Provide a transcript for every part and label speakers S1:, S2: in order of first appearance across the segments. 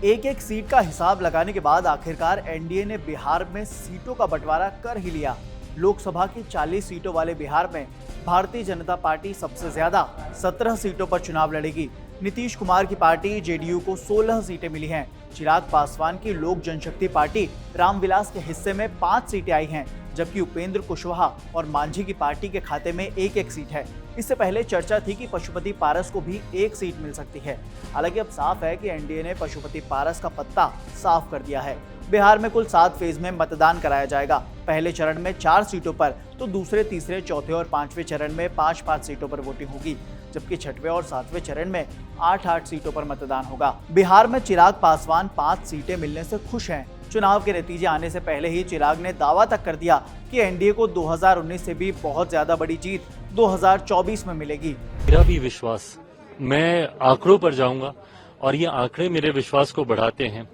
S1: एक एक सीट का हिसाब लगाने के बाद आखिरकार एनडीए ने बिहार में सीटों का बंटवारा कर ही लिया। लोकसभा की 40 सीटों वाले बिहार में भारतीय जनता पार्टी सबसे ज्यादा 17 सीटों पर चुनाव लड़ेगी। नीतीश कुमार की पार्टी जेडीयू को 16 सीटें मिली हैं। चिराग पासवान की लोक जनशक्ति पार्टी रामविलास के हिस्से में 5 सीटें आई हैं, जबकि उपेंद्र कुशवाहा और मांझी की पार्टी के खाते में एक एक सीट है। इससे पहले चर्चा थी कि पशुपति पारस को भी एक सीट मिल सकती है। हालांकि अब साफ है कि एनडीए ने पशुपति पारस का पत्ता साफ कर दिया है। बिहार में कुल 7 फेज में मतदान कराया जाएगा। पहले चरण में 4 सीटों पर तो दूसरे, तीसरे, चौथे और 5वें चरण में 5-5 सीटों पर वोटिंग होगी, जबकि 6वें और 7वें चरण में 8-8 सीटों पर मतदान होगा। बिहार में चिराग पासवान 5 सीटें मिलने से खुश हैं। चुनाव के नतीजे आने से पहले ही चिराग ने दावा तक कर दिया कि एनडीए को 2019 से भी बहुत ज्यादा बड़ी जीत 2024 में मिलेगी।
S2: मेरा भी विश्वास, मैं आंकड़ों पर जाऊंगा और ये आंकड़े मेरे विश्वास को बढ़ाते हैं।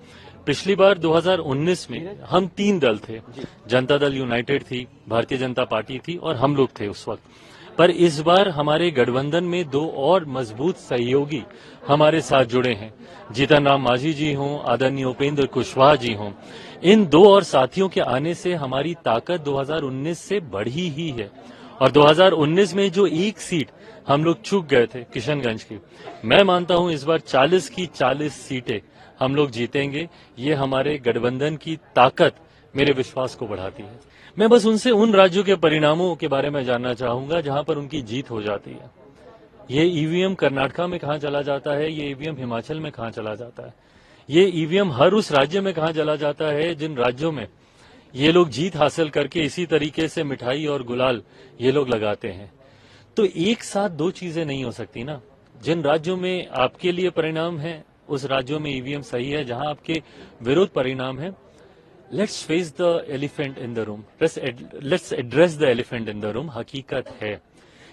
S2: पिछली बार 2019 में हम 3 दल थे, जनता दल यूनाइटेड थी, भारतीय जनता पार्टी थी और हम लोग थे उस वक्त। पर इस बार हमारे गठबंधन में 2 और मजबूत सहयोगी हमारे साथ जुड़े हैं। जीतन राम मांझी जी हों, आदरणीय उपेंद्र कुशवाहा जी हों, इन 2 और साथियों के आने से हमारी ताकत 2019 से बढ़ी ही है। और 2019 में जो एक सीट हम लोग चूक गए थे किशनगंज की, मैं मानता हूं इस बार 40 की 40 सीटें हम लोग जीतेंगे। ये हमारे गठबंधन की ताकत मेरे विश्वास को बढ़ाती है। मैं बस उनसे उन राज्यों के परिणामों के बारे में जानना चाहूंगा जहां पर उनकी जीत हो जाती है। ये ईवीएम कर्नाटका में कहां चला जाता है, ये ईवीएम हिमाचल में कहां चला जाता है, ये ईवीएम हर उस राज्य में कहां चला जाता है जिन राज्यों में ये लोग जीत हासिल करके इसी तरीके से मिठाई और गुलाल ये लोग लगाते हैं। तो एक साथ 2 चीजें नहीं हो सकती ना। जिन राज्यों में आपके लिए परिणाम है उस राज्यों में ईवीएम सही है, जहां आपके विरोध परिणाम है। Let's face the elephant in the room, let's address the elephant in the room. हकीकत है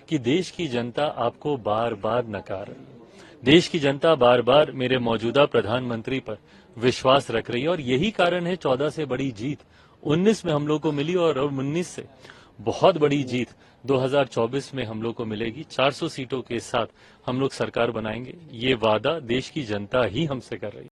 S2: कि देश की जनता आपको बार बार नकार रही है। देश की जनता बार बार मेरे मौजूदा प्रधानमंत्री पर विश्वास रख रही है और यही कारण है 14 से बड़ी जीत 19 में हम लोग को मिली और अब 19 से बहुत बड़ी जीत 2024 में हम लोग को मिलेगी। 400 सीटों के साथ हम लोग सरकार बनाएंगे। ये वादा देश की जनता ही हमसे कर रही है।